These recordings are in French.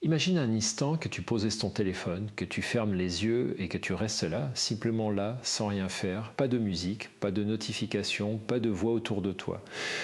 Imagine un instant que tu poses ton téléphone, que tu fermes les yeux et que tu restes là, simplement là, sans rien faire, pas de musique, pas de notification, pas de voix autour de toi.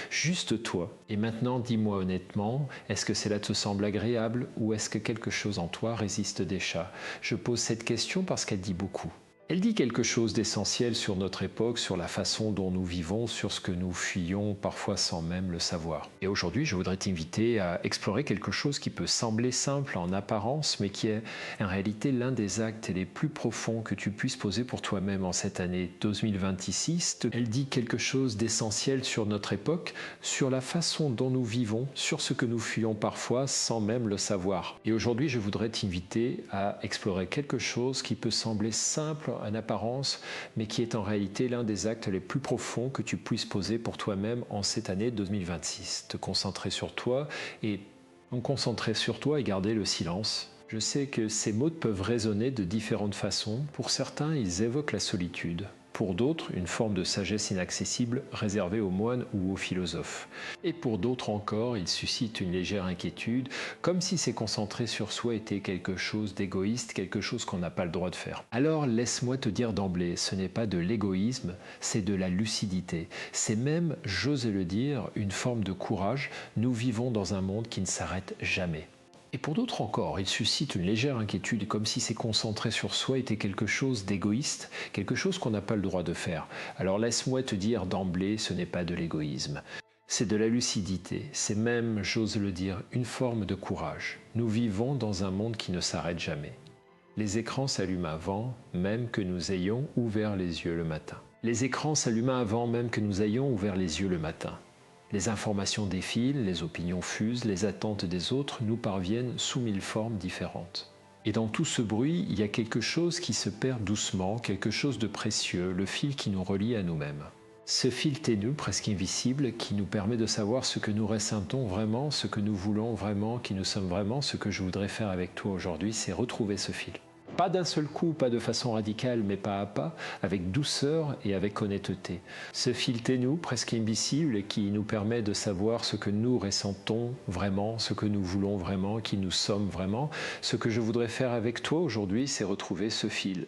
Juste toi. Et maintenant, dis-moi honnêtement, est-ce que cela te semble agréable ou est-ce que quelque chose en toi résiste déjà? Je pose cette question parce qu'elle dit beaucoup. Elle dit quelque chose d'essentiel sur notre époque, sur la façon dont nous vivons, sur ce que nous fuyons, parfois sans même le savoir. Et aujourd'hui, je voudrais t'inviter à explorer quelque chose qui peut sembler simple en apparence, mais qui est en réalité l'un des actes les plus profonds que tu puisses poser pour toi-même en cette année 2026. Elle dit quelque chose d'essentiel sur notre époque, sur la façon dont nous vivons, sur ce que nous fuyons parfois sans même le savoir. Et aujourd'hui, je voudrais t'inviter à explorer quelque chose qui peut sembler simple en apparence, mais qui est en réalité l'un des actes les plus profonds que tu puisses poser pour toi-même en cette année 2026. Te concentrer sur toi et garder le silence. Je sais que ces mots peuvent résonner de différentes façons. Pour certains, ils évoquent la solitude. Pour d'autres, une forme de sagesse inaccessible réservée aux moines ou aux philosophes. Et pour d'autres encore, ils suscitent une légère inquiétude, comme si se concentrer sur soi était quelque chose d'égoïste, quelque chose qu'on n'a pas le droit de faire. Alors laisse-moi te dire d'emblée, ce n'est pas de l'égoïsme, c'est de la lucidité. C'est même, j'ose le dire, une forme de courage. Nous vivons dans un monde qui ne s'arrête jamais. Et pour d'autres encore, il suscite une légère inquiétude, comme si se concentrer sur soi était quelque chose d'égoïste, quelque chose qu'on n'a pas le droit de faire. Alors laisse-moi te dire d'emblée, ce n'est pas de l'égoïsme. C'est de la lucidité, c'est même, j'ose le dire, une forme de courage. Nous vivons dans un monde qui ne s'arrête jamais. Les écrans s'allument avant même que nous ayons ouvert les yeux le matin. Les écrans s'allument avant même que nous ayons ouvert les yeux le matin. Les informations défilent, les opinions fusent, les attentes des autres nous parviennent sous mille formes différentes. Et dans tout ce bruit, il y a quelque chose qui se perd doucement, quelque chose de précieux, le fil qui nous relie à nous-mêmes. Ce fil ténu, presque invisible, qui nous permet de savoir ce que nous ressentons vraiment, ce que nous voulons vraiment, qui nous sommes vraiment, ce que je voudrais faire avec toi aujourd'hui, c'est retrouver ce fil. Pas d'un seul coup, pas de façon radicale, mais pas à pas, avec douceur et avec honnêteté. Ce fil ténu, presque invisible, qui nous permet de savoir ce que nous ressentons vraiment, ce que nous voulons vraiment, qui nous sommes vraiment. Ce que je voudrais faire avec toi aujourd'hui, c'est retrouver ce fil.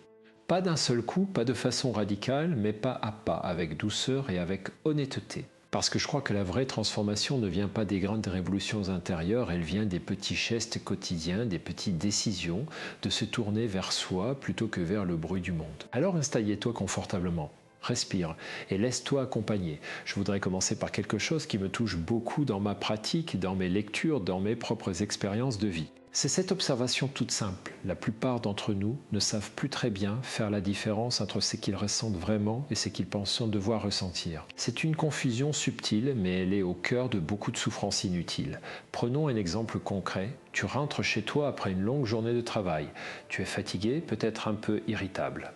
Pas d'un seul coup, pas de façon radicale, mais pas à pas, avec douceur et avec honnêteté. Parce que je crois que la vraie transformation ne vient pas des grandes révolutions intérieures, elle vient des petits gestes quotidiens, des petites décisions, de se tourner vers soi plutôt que vers le bruit du monde. Alors installe-toi confortablement. Respire et laisse-toi accompagner. Je voudrais commencer par quelque chose qui me touche beaucoup dans ma pratique, dans mes lectures, dans mes propres expériences de vie. C'est cette observation toute simple. La plupart d'entre nous ne savent plus très bien faire la différence entre ce qu'ils ressentent vraiment et ce qu'ils pensent devoir ressentir. C'est une confusion subtile, mais elle est au cœur de beaucoup de souffrances inutiles. Prenons un exemple concret. Tu rentres chez toi après une longue journée de travail. Tu es fatigué, peut-être un peu irritable.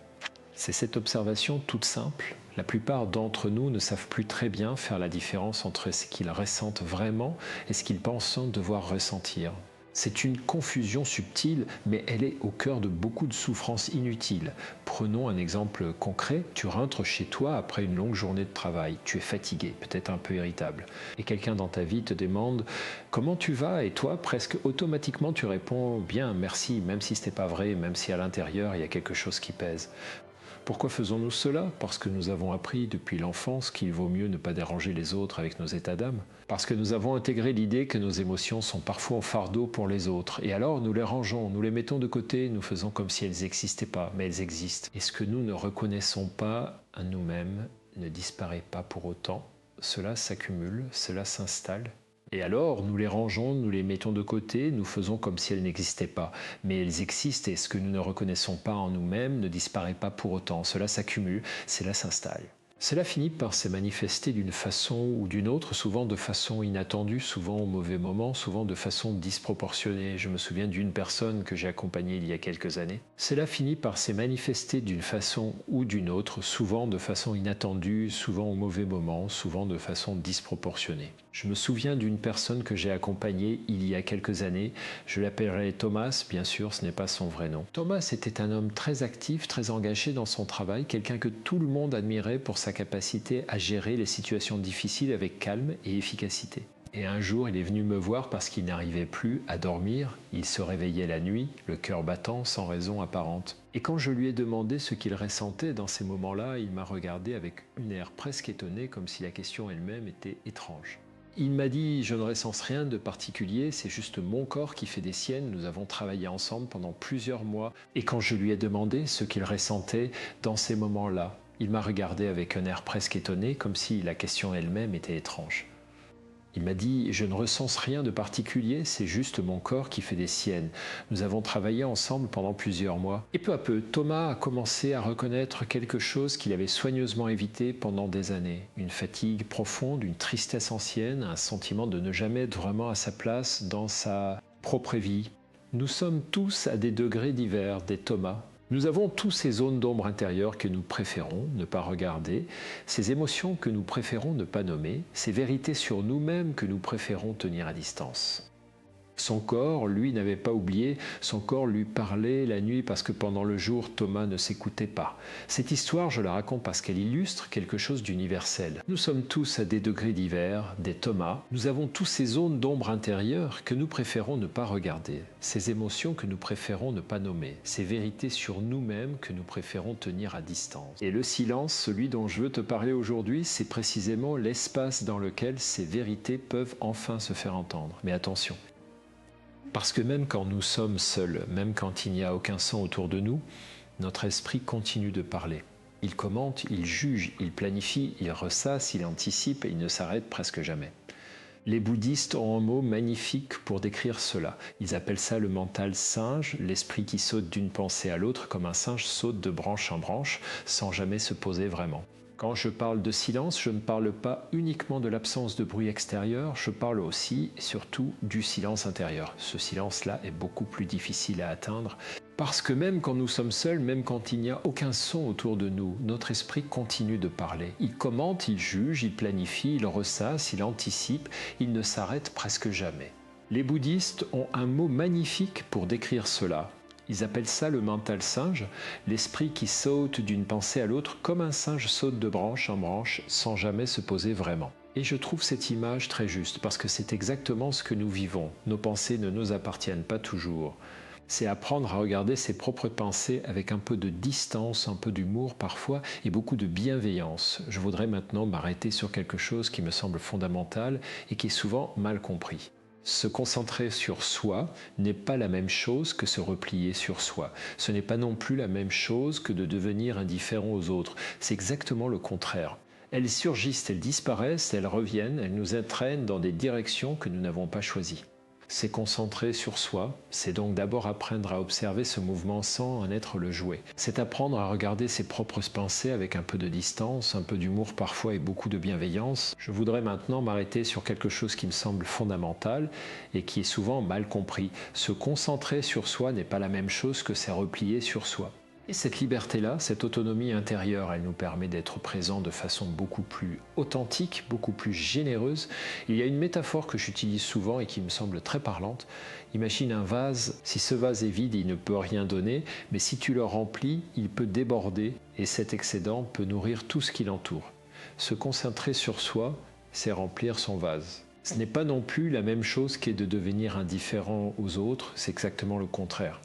C'est cette observation toute simple. La plupart d'entre nous ne savent plus très bien faire la différence entre ce qu'ils ressentent vraiment et ce qu'ils pensent devoir ressentir. C'est une confusion subtile, mais elle est au cœur de beaucoup de souffrances inutiles. Prenons un exemple concret. Tu rentres chez toi après une longue journée de travail. Tu es fatigué, peut-être un peu irritable. Et quelqu'un dans ta vie te demande « Comment tu vas ?» Et toi, presque automatiquement, tu réponds « Bien, merci », même si ce n'est pas vrai, même si à l'intérieur, il y a quelque chose qui pèse. Pourquoi faisons-nous cela? Parce que nous avons appris depuis l'enfance qu'il vaut mieux ne pas déranger les autres avec nos états d'âme. Parce que nous avons intégré l'idée que nos émotions sont parfois un fardeau pour les autres. Et alors nous les rangeons, nous les mettons de côté, nous faisons comme si elles n'existaient pas, mais elles existent. Et ce que nous ne reconnaissons pas à nous-mêmes ne disparaît pas pour autant. Cela s'accumule, cela s'installe. Et alors, nous les rangeons, nous les mettons de côté, nous faisons comme si elles n'existaient pas. Mais elles existent et ce que nous ne reconnaissons pas en nous-mêmes ne disparaît pas pour autant. Cela s'accumule, cela s'installe. Cela finit par se manifester d'une façon ou d'une autre, souvent de façon inattendue, souvent au mauvais moment, souvent de façon disproportionnée. Je me souviens d'une personne que j'ai accompagnée il y a quelques années. Cela finit par se manifester d'une façon ou d'une autre, souvent de façon inattendue, souvent au mauvais moment, souvent de façon disproportionnée. Je me souviens d'une personne que j'ai accompagnée il y a quelques années. Je l'appellerai Thomas, bien sûr, ce n'est pas son vrai nom. Thomas était un homme très actif, très engagé dans son travail, quelqu'un que tout le monde admirait pour sa capacité à gérer les situations difficiles avec calme et efficacité. Et un jour, il est venu me voir parce qu'il n'arrivait plus à dormir. Il se réveillait la nuit, le cœur battant, sans raison apparente. Et quand je lui ai demandé ce qu'il ressentait dans ces moments-là, il m'a regardé avec un air presque étonné, comme si la question elle-même était étrange. Il m'a dit « Je ne ressens rien de particulier, c'est juste mon corps qui fait des siennes. Nous avons travaillé ensemble pendant plusieurs mois. » Et quand je lui ai demandé ce qu'il ressentait dans ces moments-là, il m'a regardé avec un air presque étonné, comme si la question elle-même était étrange. Il m'a dit « Je ne ressens rien de particulier, c'est juste mon corps qui fait des siennes. Nous avons travaillé ensemble pendant plusieurs mois. » Et peu à peu, Thomas a commencé à reconnaître quelque chose qu'il avait soigneusement évité pendant des années. Une fatigue profonde, une tristesse ancienne, un sentiment de ne jamais être vraiment à sa place dans sa propre vie. Nous sommes tous à des degrés divers, des Thomas. Nous avons tous ces zones d'ombre intérieures que nous préférons ne pas regarder, ces émotions que nous préférons ne pas nommer, ces vérités sur nous-mêmes que nous préférons tenir à distance. Son corps, lui, n'avait pas oublié, son corps lui parlait la nuit parce que pendant le jour, Thomas ne s'écoutait pas. Cette histoire, je la raconte parce qu'elle illustre quelque chose d'universel. Nous sommes tous à des degrés divers, des Thomas. Nous avons tous ces zones d'ombre intérieures que nous préférons ne pas regarder, ces émotions que nous préférons ne pas nommer, ces vérités sur nous-mêmes que nous préférons tenir à distance. Et le silence, celui dont je veux te parler aujourd'hui, c'est précisément l'espace dans lequel ces vérités peuvent enfin se faire entendre. Mais attention, parce que même quand nous sommes seuls, même quand il n'y a aucun son autour de nous, notre esprit continue de parler. Il commente, il juge, il planifie, il ressasse, il anticipe et il ne s'arrête presque jamais. Les bouddhistes ont un mot magnifique pour décrire cela. Ils appellent ça le mental singe, l'esprit qui saute d'une pensée à l'autre comme un singe saute de branche en branche sans jamais se poser vraiment. Quand je parle de silence, je ne parle pas uniquement de l'absence de bruit extérieur, je parle aussi et surtout du silence intérieur. Ce silence-là est beaucoup plus difficile à atteindre parce que même quand nous sommes seuls, même quand il n'y a aucun son autour de nous, notre esprit continue de parler. Il commente, il juge, il planifie, il ressasse, il anticipe, il ne s'arrête presque jamais. Les bouddhistes ont un mot magnifique pour décrire cela. Ils appellent ça le mental singe, l'esprit qui saute d'une pensée à l'autre comme un singe saute de branche en branche sans jamais se poser vraiment. Et je trouve cette image très juste parce que c'est exactement ce que nous vivons. Nos pensées ne nous appartiennent pas toujours. C'est apprendre à regarder ses propres pensées avec un peu de distance, un peu d'humour parfois et beaucoup de bienveillance. Je voudrais maintenant m'arrêter sur quelque chose qui me semble fondamental et qui est souvent mal compris. Se concentrer sur soi n'est pas la même chose que se replier sur soi. Ce n'est pas non plus la même chose que de devenir indifférent aux autres. C'est exactement le contraire. Elles surgissent, elles disparaissent, elles reviennent, elles nous entraînent dans des directions que nous n'avons pas choisies. C'est concentrer sur soi, c'est donc d'abord apprendre à observer ce mouvement sans en être le jouet. C'est apprendre à regarder ses propres pensées avec un peu de distance, un peu d'humour parfois et beaucoup de bienveillance. Je voudrais maintenant m'arrêter sur quelque chose qui me semble fondamental et qui est souvent mal compris. Se concentrer sur soi n'est pas la même chose que se replier sur soi. Et cette liberté-là, cette autonomie intérieure, elle nous permet d'être présents de façon beaucoup plus authentique, beaucoup plus généreuse. Il y a une métaphore que j'utilise souvent et qui me semble très parlante. Imagine un vase, si ce vase est vide, il ne peut rien donner, mais si tu le remplis, il peut déborder et cet excédent peut nourrir tout ce qui l'entoure. Se concentrer sur soi, c'est remplir son vase. Ce n'est pas non plus la même chose qu'est de devenir indifférent aux autres, c'est exactement le contraire.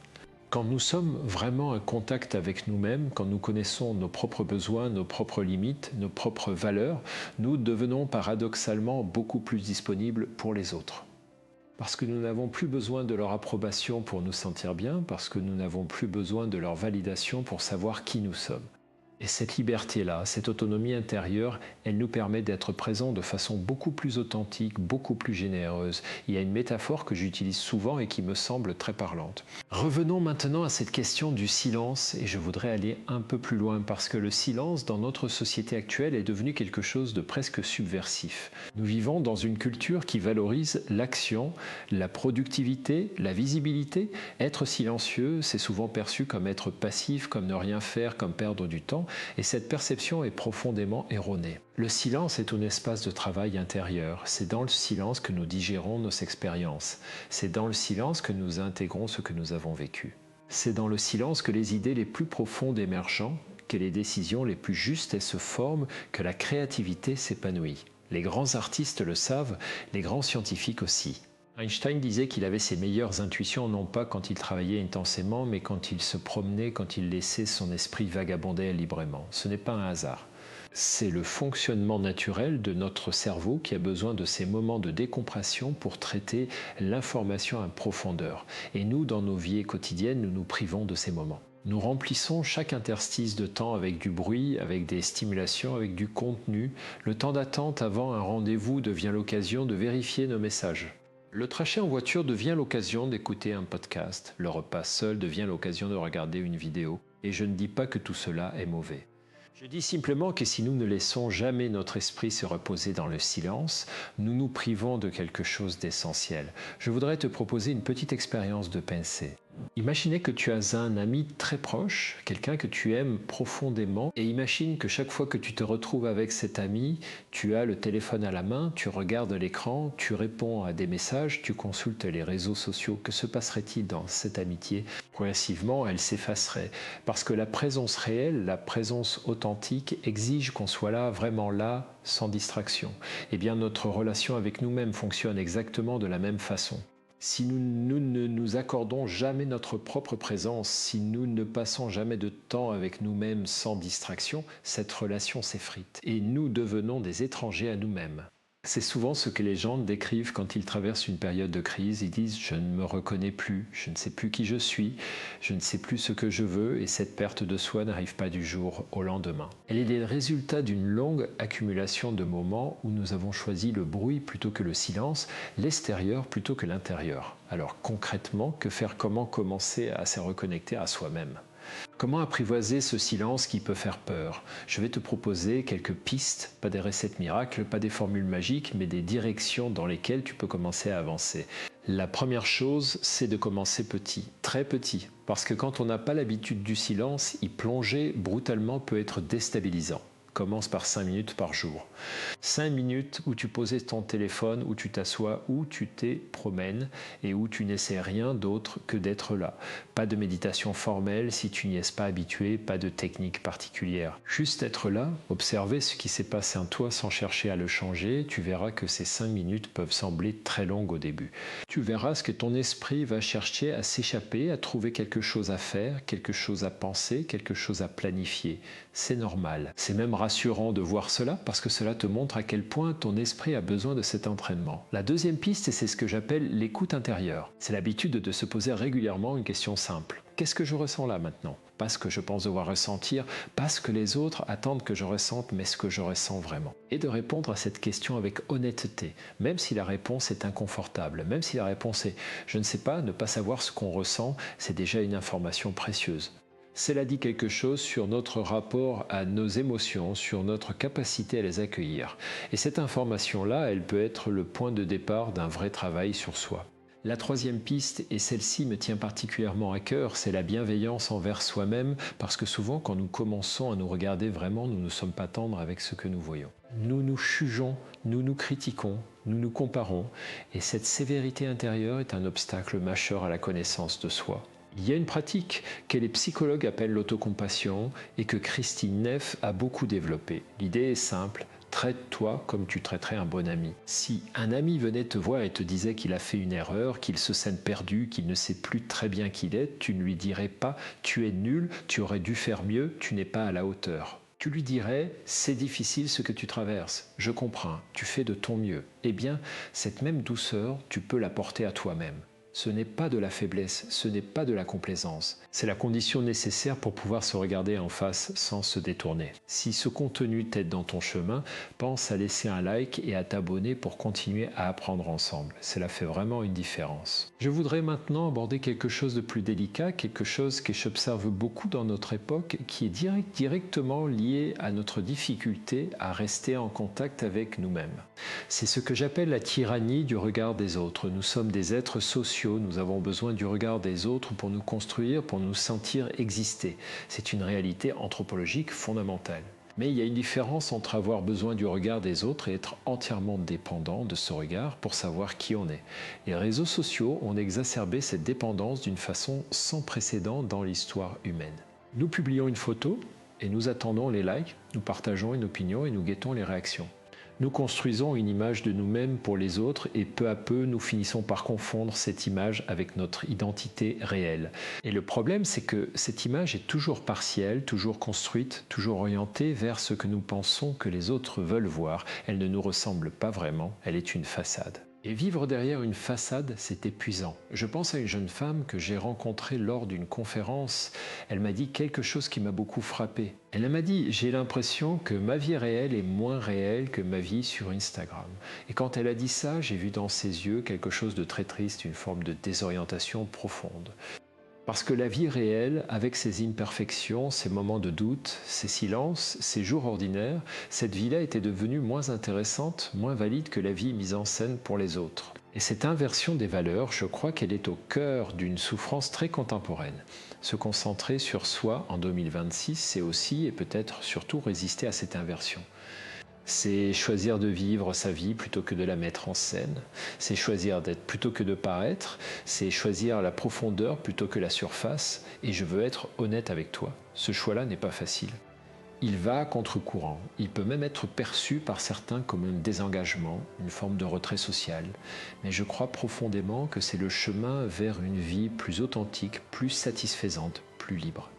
Quand nous sommes vraiment en contact avec nous-mêmes, quand nous connaissons nos propres besoins, nos propres limites, nos propres valeurs, nous devenons paradoxalement beaucoup plus disponibles pour les autres. Parce que nous n'avons plus besoin de leur approbation pour nous sentir bien, parce que nous n'avons plus besoin de leur validation pour savoir qui nous sommes. Et cette liberté-là, cette autonomie intérieure, elle nous permet d'être présents de façon beaucoup plus authentique, beaucoup plus généreuse. Il y a une métaphore que j'utilise souvent et qui me semble très parlante. Revenons maintenant à cette question du silence et je voudrais aller un peu plus loin parce que le silence dans notre société actuelle est devenu quelque chose de presque subversif. Nous vivons dans une culture qui valorise l'action, la productivité, la visibilité. Être silencieux, c'est souvent perçu comme être passif, comme ne rien faire, comme perdre du temps. Et cette perception est profondément erronée. Le silence est un espace de travail intérieur. C'est dans le silence que nous digérons nos expériences. C'est dans le silence que nous intégrons ce que nous avons vécu. C'est dans le silence que les idées les plus profondes émergent, que les décisions les plus justes se forment, que la créativité s'épanouit. Les grands artistes le savent, les grands scientifiques aussi. Einstein disait qu'il avait ses meilleures intuitions non pas quand il travaillait intensément, mais quand il se promenait, quand il laissait son esprit vagabonder librement. Ce n'est pas un hasard. C'est le fonctionnement naturel de notre cerveau qui a besoin de ces moments de décompression pour traiter l'information en profondeur. Et nous, dans nos vies quotidiennes, nous nous privons de ces moments. Nous remplissons chaque interstice de temps avec du bruit, avec des stimulations, avec du contenu. Le temps d'attente avant un rendez-vous devient l'occasion de vérifier nos messages. Le trajet en voiture devient l'occasion d'écouter un podcast. Le repas seul devient l'occasion de regarder une vidéo. Et je ne dis pas que tout cela est mauvais. Je dis simplement que si nous ne laissons jamais notre esprit se reposer dans le silence, nous nous privons de quelque chose d'essentiel. Je voudrais te proposer une petite expérience de pensée. Imaginez que tu as un ami très proche, quelqu'un que tu aimes profondément, et imagine que chaque fois que tu te retrouves avec cet ami, tu as le téléphone à la main, tu regardes l'écran, tu réponds à des messages, tu consultes les réseaux sociaux. Que se passerait-il dans cette amitié? Progressivement, elle s'effacerait, parce que la présence réelle, la présence authentique exige qu'on soit là, vraiment là, sans distraction. Eh bien, notre relation avec nous-mêmes fonctionne exactement de la même façon. Si nous ne nous accordons jamais notre propre présence, si nous ne passons jamais de temps avec nous-mêmes sans distraction, cette relation s'effrite et nous devenons des étrangers à nous-mêmes. C'est souvent ce que les gens décrivent quand ils traversent une période de crise. Ils disent « je ne me reconnais plus, je ne sais plus qui je suis, je ne sais plus ce que je veux » et cette perte de soi n'arrive pas du jour au lendemain. Elle est le résultat d'une longue accumulation de moments où nous avons choisi le bruit plutôt que le silence, l'extérieur plutôt que l'intérieur. Alors concrètement, que faire? Comment commencer à se reconnecter à soi-même? Comment apprivoiser ce silence qui peut faire peur? Je vais te proposer quelques pistes, pas des recettes miracles, pas des formules magiques, mais des directions dans lesquelles tu peux commencer à avancer. La première chose, c'est de commencer petit, très petit, parce que quand on n'a pas l'habitude du silence, y plonger brutalement peut être déstabilisant. Commence par 5 minutes par jour. 5 minutes où tu poses ton téléphone, où tu t'assois, où tu te promènes et où tu n'essaies rien d'autre que d'être là. Pas de méditation formelle si tu n'y es pas habitué, pas de technique particulière. Juste être là, observer ce qui s'est passé en toi sans chercher à le changer, tu verras que ces 5 minutes peuvent sembler très longues au début. Tu verras ce que ton esprit va chercher à s'échapper, à trouver quelque chose à faire, quelque chose à penser, quelque chose à planifier. C'est normal. C'est même rassurant de voir cela parce que cela te montre à quel point ton esprit a besoin de cet entraînement. La deuxième piste, c'est ce que j'appelle l'écoute intérieure. C'est l'habitude de se poser régulièrement une question simple. Qu'est-ce que je ressens là maintenant? Pas ce que je pense devoir ressentir, pas ce que les autres attendent que je ressente, mais ce que je ressens vraiment. Et de répondre à cette question avec honnêteté, même si la réponse est inconfortable, même si la réponse est « je ne sais pas », ne pas savoir ce qu'on ressent, c'est déjà une information précieuse. Cela dit quelque chose sur notre rapport à nos émotions, sur notre capacité à les accueillir. Et cette information-là, elle peut être le point de départ d'un vrai travail sur soi. La troisième piste, et celle-ci me tient particulièrement à cœur, c'est la bienveillance envers soi-même, parce que souvent quand nous commençons à nous regarder vraiment, nous ne sommes pas tendres avec ce que nous voyons. Nous nous jugeons, nous nous critiquons, nous nous comparons, et cette sévérité intérieure est un obstacle majeur à la connaissance de soi. Il y a une pratique que les psychologues appellent l'autocompassion et que Christine Neff a beaucoup développée. L'idée est simple, traite-toi comme tu traiterais un bon ami. Si un ami venait te voir et te disait qu'il a fait une erreur, qu'il se sent perdu, qu'il ne sait plus très bien qui il est, tu ne lui dirais pas « tu es nul, tu aurais dû faire mieux, tu n'es pas à la hauteur ». Tu lui dirais « c'est difficile ce que tu traverses, je comprends, tu fais de ton mieux ». Eh bien, cette même douceur, tu peux la porter à toi-même. Ce n'est pas de la faiblesse, ce n'est pas de la complaisance. C'est la condition nécessaire pour pouvoir se regarder en face sans se détourner. Si ce contenu t'aide dans ton chemin, pense à laisser un like et à t'abonner pour continuer à apprendre ensemble. Cela fait vraiment une différence. Je voudrais maintenant aborder quelque chose de plus délicat, quelque chose que j'observe beaucoup dans notre époque, qui est directement lié à notre difficulté à rester en contact avec nous-mêmes. C'est ce que j'appelle la tyrannie du regard des autres. Nous sommes des êtres sociaux. Nous avons besoin du regard des autres pour nous construire, pour nous sentir exister. C'est une réalité anthropologique fondamentale. Mais il y a une différence entre avoir besoin du regard des autres et être entièrement dépendant de ce regard pour savoir qui on est. Les réseaux sociaux ont exacerbé cette dépendance d'une façon sans précédent dans l'histoire humaine. Nous publions une photo et nous attendons les likes, nous partageons une opinion et nous guettons les réactions. Nous construisons une image de nous-mêmes pour les autres et peu à peu, nous finissons par confondre cette image avec notre identité réelle. Et le problème, c'est que cette image est toujours partielle, toujours construite, toujours orientée vers ce que nous pensons que les autres veulent voir. Elle ne nous ressemble pas vraiment, elle est une façade. Et vivre derrière une façade, c'est épuisant. Je pense à une jeune femme que j'ai rencontrée lors d'une conférence. Elle m'a dit quelque chose qui m'a beaucoup frappé. Elle m'a dit « J'ai l'impression que ma vie réelle est moins réelle que ma vie sur Instagram ». Et quand elle a dit ça, j'ai vu dans ses yeux quelque chose de très triste, une forme de désorientation profonde. Parce que la vie réelle, avec ses imperfections, ses moments de doute, ses silences, ses jours ordinaires, cette vie-là était devenue moins intéressante, moins valide que la vie mise en scène pour les autres. Et cette inversion des valeurs, je crois qu'elle est au cœur d'une souffrance très contemporaine. Se concentrer sur soi en 2026, c'est aussi et peut-être surtout résister à cette inversion. C'est choisir de vivre sa vie plutôt que de la mettre en scène. C'est choisir d'être plutôt que de paraître. C'est choisir la profondeur plutôt que la surface. Et je veux être honnête avec toi. Ce choix-là n'est pas facile. Il va à contre-courant. Il peut même être perçu par certains comme un désengagement, une forme de retrait social. Mais je crois profondément que c'est le chemin vers une vie plus authentique, plus satisfaisante, plus libre.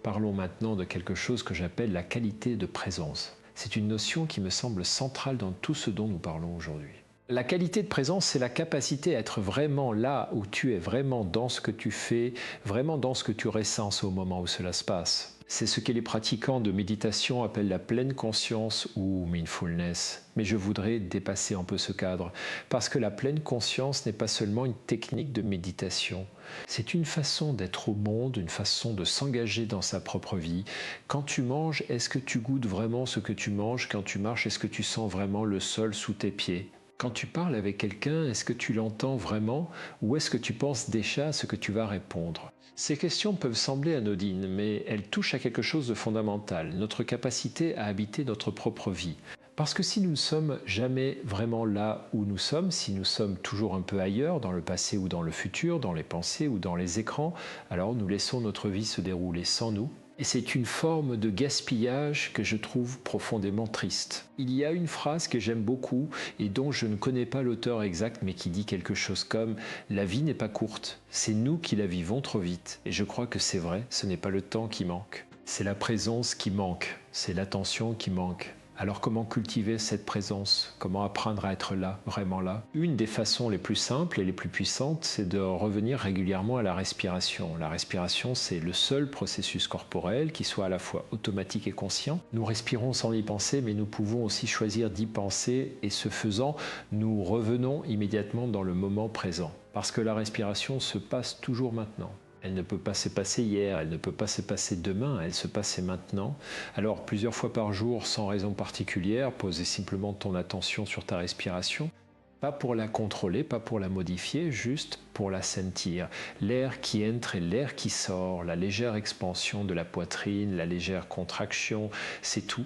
Parlons maintenant de quelque chose que j'appelle la qualité de présence. C'est une notion qui me semble centrale dans tout ce dont nous parlons aujourd'hui. La qualité de présence, c'est la capacité à être vraiment là où tu es, vraiment dans ce que tu fais, vraiment dans ce que tu ressens au moment où cela se passe. C'est ce que les pratiquants de méditation appellent la pleine conscience ou mindfulness. Mais je voudrais dépasser un peu ce cadre, parce que la pleine conscience n'est pas seulement une technique de méditation. C'est une façon d'être au monde, une façon de s'engager dans sa propre vie. Quand tu manges, est-ce que tu goûtes vraiment ce que tu manges? Quand tu marches, est-ce que tu sens vraiment le sol sous tes pieds? Quand tu parles avec quelqu'un, est-ce que tu l'entends vraiment ou est-ce que tu penses déjà à ce que tu vas répondre? Ces questions peuvent sembler anodines, mais elles touchent à quelque chose de fondamental, notre capacité à habiter notre propre vie. Parce que si nous ne sommes jamais vraiment là où nous sommes, si nous sommes toujours un peu ailleurs, dans le passé ou dans le futur, dans les pensées ou dans les écrans, alors nous laissons notre vie se dérouler sans nous. Et c'est une forme de gaspillage que je trouve profondément triste. Il y a une phrase que j'aime beaucoup et dont je ne connais pas l'auteur exact, mais qui dit quelque chose comme « La vie n'est pas courte, c'est nous qui la vivons trop vite ». Et je crois que c'est vrai, ce n'est pas le temps qui manque. C'est la présence qui manque, c'est l'attention qui manque. Alors comment cultiver cette présence? Comment apprendre à être là, vraiment là? Une des façons les plus simples et les plus puissantes, c'est de revenir régulièrement à la respiration. La respiration, c'est le seul processus corporel qui soit à la fois automatique et conscient. Nous respirons sans y penser, mais nous pouvons aussi choisir d'y penser et ce faisant, nous revenons immédiatement dans le moment présent. Parce que la respiration se passe toujours maintenant. Elle ne peut pas se passer hier, elle ne peut pas se passer demain, elle se passe maintenant. Alors plusieurs fois par jour, sans raison particulière, posez simplement ton attention sur ta respiration. Pas pour la contrôler, pas pour la modifier, juste pour la sentir. L'air qui entre et l'air qui sort, la légère expansion de la poitrine, la légère contraction, c'est tout.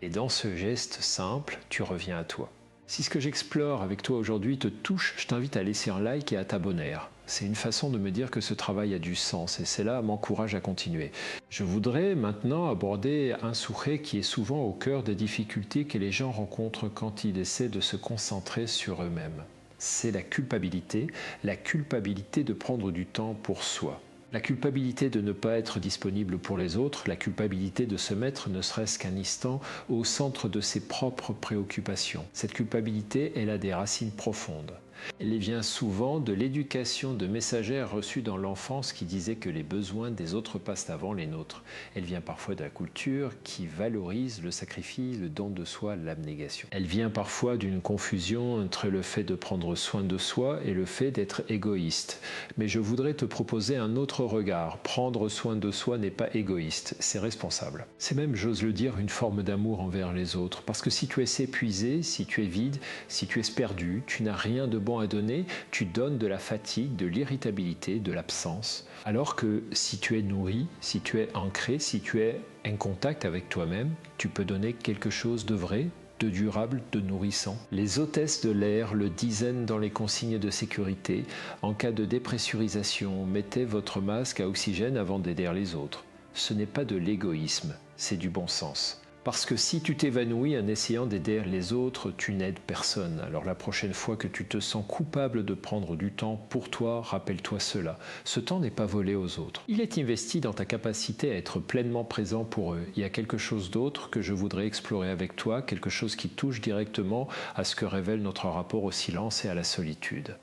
Et dans ce geste simple, tu reviens à toi. Si ce que j'explore avec toi aujourd'hui te touche, je t'invite à laisser un like et à t'abonner. C'est une façon de me dire que ce travail a du sens et cela m'encourage à continuer. Je voudrais maintenant aborder un sujet qui est souvent au cœur des difficultés que les gens rencontrent quand ils essaient de se concentrer sur eux-mêmes. C'est la culpabilité de prendre du temps pour soi. La culpabilité de ne pas être disponible pour les autres, la culpabilité de se mettre ne serait-ce qu'un instant au centre de ses propres préoccupations. Cette culpabilité, elle a des racines profondes. Elle vient souvent de l'éducation de messagères reçues dans l'enfance qui disaient que les besoins des autres passent avant les nôtres. Elle vient parfois de la culture qui valorise le sacrifice, le don de soi, l'abnégation. Elle vient parfois d'une confusion entre le fait de prendre soin de soi et le fait d'être égoïste. Mais je voudrais te proposer un autre regard. Prendre soin de soi n'est pas égoïste, c'est responsable. C'est même, j'ose le dire, une forme d'amour envers les autres. Parce que si tu es épuisé, si tu es vide, si tu es perdu, tu n'as rien de bon à donner, tu donnes de la fatigue, de l'irritabilité, de l'absence. Alors que si tu es nourri, si tu es ancré, si tu es en contact avec toi-même, tu peux donner quelque chose de vrai, de durable, de nourrissant. Les hôtesses de l'air le disaient dans les consignes de sécurité. En cas de dépressurisation, mettez votre masque à oxygène avant d'aider les autres. Ce n'est pas de l'égoïsme, c'est du bon sens. Parce que si tu t'évanouis en essayant d'aider les autres, tu n'aides personne. Alors la prochaine fois que tu te sens coupable de prendre du temps pour toi, rappelle-toi cela. Ce temps n'est pas volé aux autres. Il est investi dans ta capacité à être pleinement présent pour eux. Il y a quelque chose d'autre que je voudrais explorer avec toi, quelque chose qui touche directement à ce que révèle notre rapport au silence et à la solitude.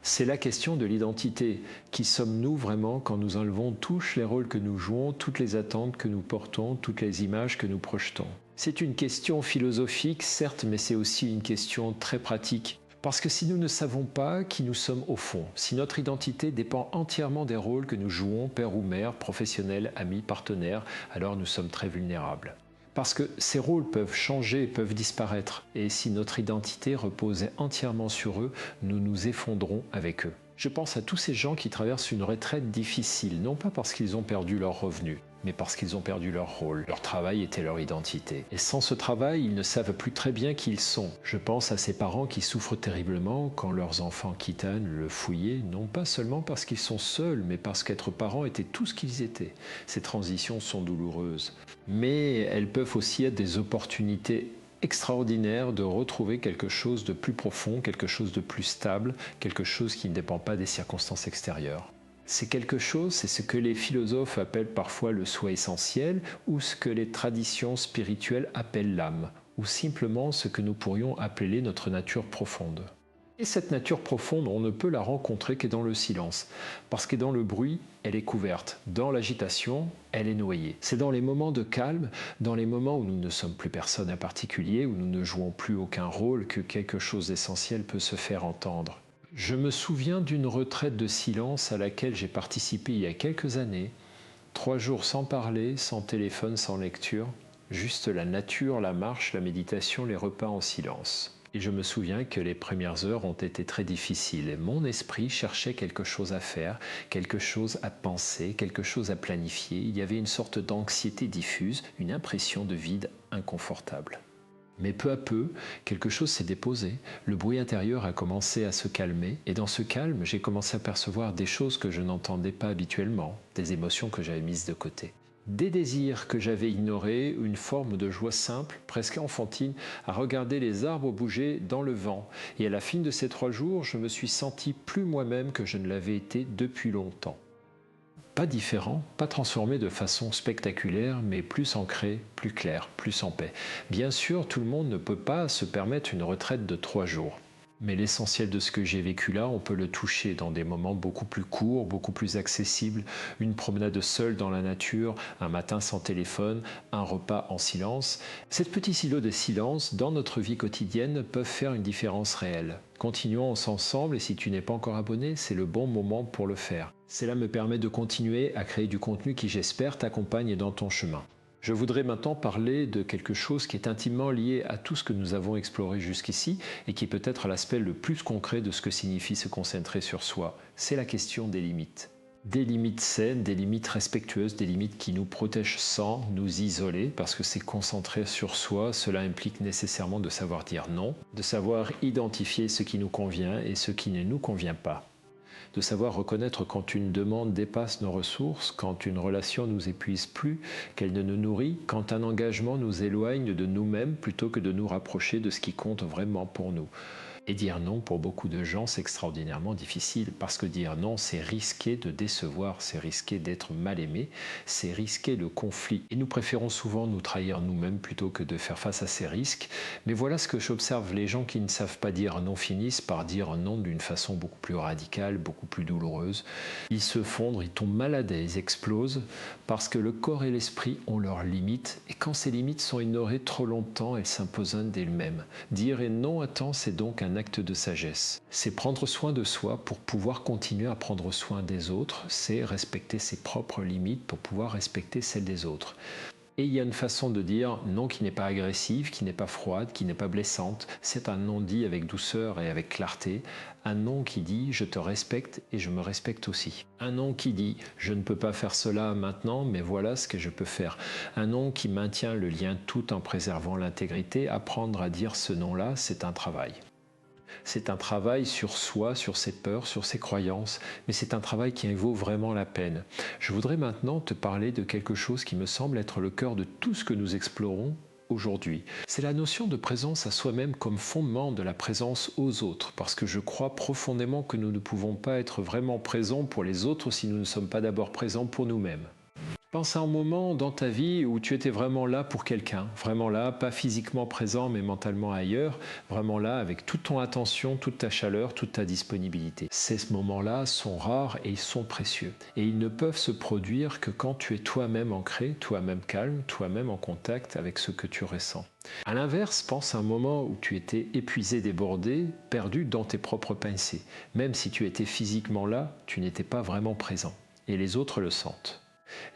C'est la question de l'identité. Qui sommes-nous vraiment quand nous enlevons tous les rôles que nous jouons, toutes les attentes que nous portons, toutes les images que nous projetons? C'est une question philosophique, certes, mais c'est aussi une question très pratique. Parce que si nous ne savons pas qui nous sommes au fond, si notre identité dépend entièrement des rôles que nous jouons, père ou mère, professionnels, amis, partenaires, alors nous sommes très vulnérables. Parce que ces rôles peuvent changer, peuvent disparaître. Et si notre identité reposait entièrement sur eux, nous nous effondrons avec eux. Je pense à tous ces gens qui traversent une retraite difficile, non pas parce qu'ils ont perdu leurs revenus, mais parce qu'ils ont perdu leur rôle. Leur travail était leur identité. Et sans ce travail, ils ne savent plus très bien qui ils sont. Je pense à ces parents qui souffrent terriblement quand leurs enfants quittent le foyer, non pas seulement parce qu'ils sont seuls, mais parce qu'être parents était tout ce qu'ils étaient. Ces transitions sont douloureuses. Mais elles peuvent aussi être des opportunités extraordinaires de retrouver quelque chose de plus profond, quelque chose de plus stable, quelque chose qui ne dépend pas des circonstances extérieures. C'est quelque chose, c'est ce que les philosophes appellent parfois le soi essentiel, ou ce que les traditions spirituelles appellent l'âme, ou simplement ce que nous pourrions appeler notre nature profonde. Et cette nature profonde, on ne peut la rencontrer que dans le silence, parce que dans le bruit, elle est couverte. Dans l'agitation, elle est noyée. C'est dans les moments de calme, dans les moments où nous ne sommes plus personne en particulier, où nous ne jouons plus aucun rôle, que quelque chose d'essentiel peut se faire entendre. Je me souviens d'une retraite de silence à laquelle j'ai participé il y a quelques années. 3 jours sans parler, sans téléphone, sans lecture. Juste la nature, la marche, la méditation, les repas en silence. Et je me souviens que les premières heures ont été très difficiles. Et mon esprit cherchait quelque chose à faire, quelque chose à penser, quelque chose à planifier. Il y avait une sorte d'anxiété diffuse, une impression de vide inconfortable. Mais peu à peu, quelque chose s'est déposé, le bruit intérieur a commencé à se calmer, et dans ce calme, j'ai commencé à percevoir des choses que je n'entendais pas habituellement, des émotions que j'avais mises de côté. Des désirs que j'avais ignorés, une forme de joie simple, presque enfantine, à regarder les arbres bouger dans le vent. Et à la fin de ces 3 jours, je me suis senti plus moi-même que je ne l'avais été depuis longtemps. Pas différent, pas transformé de façon spectaculaire, mais plus ancré, plus clair, plus en paix. Bien sûr, tout le monde ne peut pas se permettre une retraite de 3 jours. Mais l'essentiel de ce que j'ai vécu là, on peut le toucher dans des moments beaucoup plus courts, beaucoup plus accessibles. Une promenade seule dans la nature, un matin sans téléphone, un repas en silence. Ces petits silos de silence, dans notre vie quotidienne, peuvent faire une différence réelle. Continuons ensemble et si tu n'es pas encore abonné, c'est le bon moment pour le faire. Cela me permet de continuer à créer du contenu qui, j'espère, t'accompagne dans ton chemin. Je voudrais maintenant parler de quelque chose qui est intimement lié à tout ce que nous avons exploré jusqu'ici et qui peut être l'aspect le plus concret de ce que signifie se concentrer sur soi. C'est la question des limites. Des limites saines, des limites respectueuses, des limites qui nous protègent sans nous isoler, parce que c'est concentrer sur soi, cela implique nécessairement de savoir dire non, de savoir identifier ce qui nous convient et ce qui ne nous convient pas. De savoir reconnaître quand une demande dépasse nos ressources, quand une relation nous épuise plus, qu'elle ne nous nourrit, quand un engagement nous éloigne de nous-mêmes plutôt que de nous rapprocher de ce qui compte vraiment pour nous. Et dire non, pour beaucoup de gens, c'est extraordinairement difficile, parce que dire non, c'est risquer de décevoir, c'est risquer d'être mal aimé, c'est risquer le conflit. Et nous préférons souvent nous trahir nous-mêmes plutôt que de faire face à ces risques. Mais voilà ce que j'observe, les gens qui ne savent pas dire non finissent par dire non d'une façon beaucoup plus radicale, beaucoup plus douloureuse. Ils se fondrent, ils tombent malades, ils explosent, parce que le corps et l'esprit ont leurs limites, et quand ces limites sont ignorées trop longtemps, elles s'imposent d'elles-mêmes. Dire et non à temps, c'est donc un acte de sagesse. C'est prendre soin de soi pour pouvoir continuer à prendre soin des autres, c'est respecter ses propres limites pour pouvoir respecter celles des autres. Et il y a une façon de dire non qui n'est pas agressive, qui n'est pas froide, qui n'est pas blessante. C'est un non dit avec douceur et avec clarté. Un non qui dit je te respecte et je me respecte aussi. Un non qui dit je ne peux pas faire cela maintenant, mais voilà ce que je peux faire. Un non qui maintient le lien tout en préservant l'intégrité. Apprendre à dire ce non-là, c'est un travail. C'est un travail sur soi, sur ses peurs, sur ses croyances, mais c'est un travail qui en vaut vraiment la peine. Je voudrais maintenant te parler de quelque chose qui me semble être le cœur de tout ce que nous explorons aujourd'hui. C'est la notion de présence à soi-même comme fondement de la présence aux autres, parce que je crois profondément que nous ne pouvons pas être vraiment présents pour les autres si nous ne sommes pas d'abord présents pour nous-mêmes. Pense à un moment dans ta vie où tu étais vraiment là pour quelqu'un, vraiment là, pas physiquement présent mais mentalement ailleurs, vraiment là avec toute ton attention, toute ta chaleur, toute ta disponibilité. Ces moments-là sont rares et ils sont précieux. Et ils ne peuvent se produire que quand tu es toi-même ancré, toi-même calme, toi-même en contact avec ce que tu ressens. A l'inverse, pense à un moment où tu étais épuisé, débordé, perdu dans tes propres pensées. Même si tu étais physiquement là, tu n'étais pas vraiment présent. Et les autres le sentent.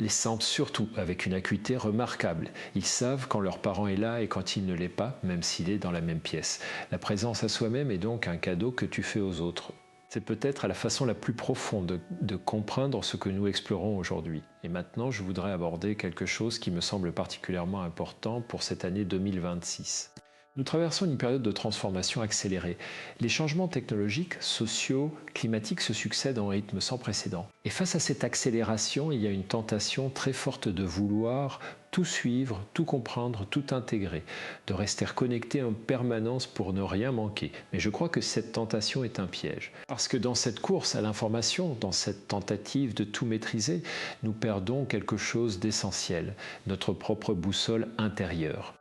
Les sentent surtout avec une acuité remarquable. Ils savent quand leur parent est là et quand il ne l'est pas, même s'il est dans la même pièce. La présence à soi-même est donc un cadeau que tu fais aux autres. C'est peut-être la façon la plus profonde de comprendre ce que nous explorons aujourd'hui. Et maintenant, je voudrais aborder quelque chose qui me semble particulièrement important pour cette année 2026. Nous traversons une période de transformation accélérée. Les changements technologiques, sociaux, climatiques se succèdent en rythme sans précédent. Et face à cette accélération, il y a une tentation très forte de vouloir tout suivre, tout comprendre, tout intégrer, de rester connecté en permanence pour ne rien manquer. Mais je crois que cette tentation est un piège. Parce que dans cette course à l'information, dans cette tentative de tout maîtriser, nous perdons quelque chose d'essentiel, notre propre boussole intérieure.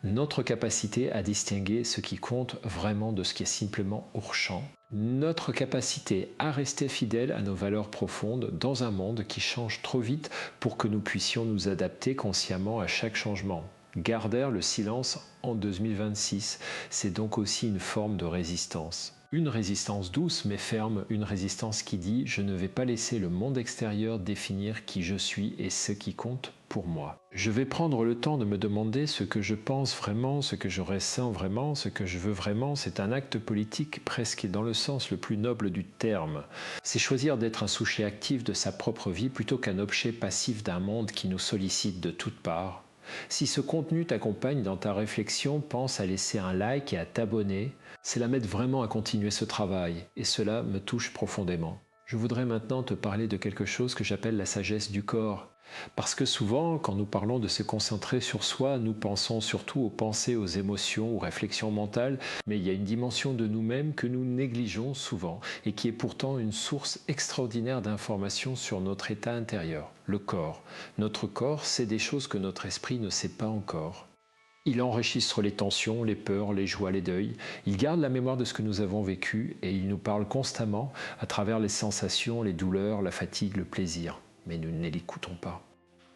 Notre capacité à distinguer ce qui compte vraiment de ce qui est simplement urgent, notre capacité à rester fidèle à nos valeurs profondes dans un monde qui change trop vite pour que nous puissions nous adapter consciemment à chaque changement. Garder le silence en 2026, c'est donc aussi une forme de résistance. Une résistance douce mais ferme, une résistance qui dit « je ne vais pas laisser le monde extérieur définir qui je suis et ce qui compte pour moi. Je vais prendre le temps de me demander ce que je pense vraiment, ce que je ressens vraiment, ce que je veux vraiment. C'est un acte politique presque dans le sens le plus noble du terme. C'est choisir d'être un sujet actif de sa propre vie plutôt qu'un objet passif d'un monde qui nous sollicite de toutes parts. Si ce contenu t'accompagne dans ta réflexion, pense à laisser un like et à t'abonner. Cela m'aide vraiment à continuer ce travail et cela me touche profondément. Je voudrais maintenant te parler de quelque chose que j'appelle la sagesse du corps. Parce que souvent, quand nous parlons de se concentrer sur soi, nous pensons surtout aux pensées, aux émotions, aux réflexions mentales, mais il y a une dimension de nous-mêmes que nous négligeons souvent et qui est pourtant une source extraordinaire d'informations sur notre état intérieur, le corps. Notre corps, c'est des choses que notre esprit ne sait pas encore. Il enregistre les tensions, les peurs, les joies, les deuils. Il garde la mémoire de ce que nous avons vécu et il nous parle constamment à travers les sensations, les douleurs, la fatigue, le plaisir. Mais nous ne l'écoutons pas.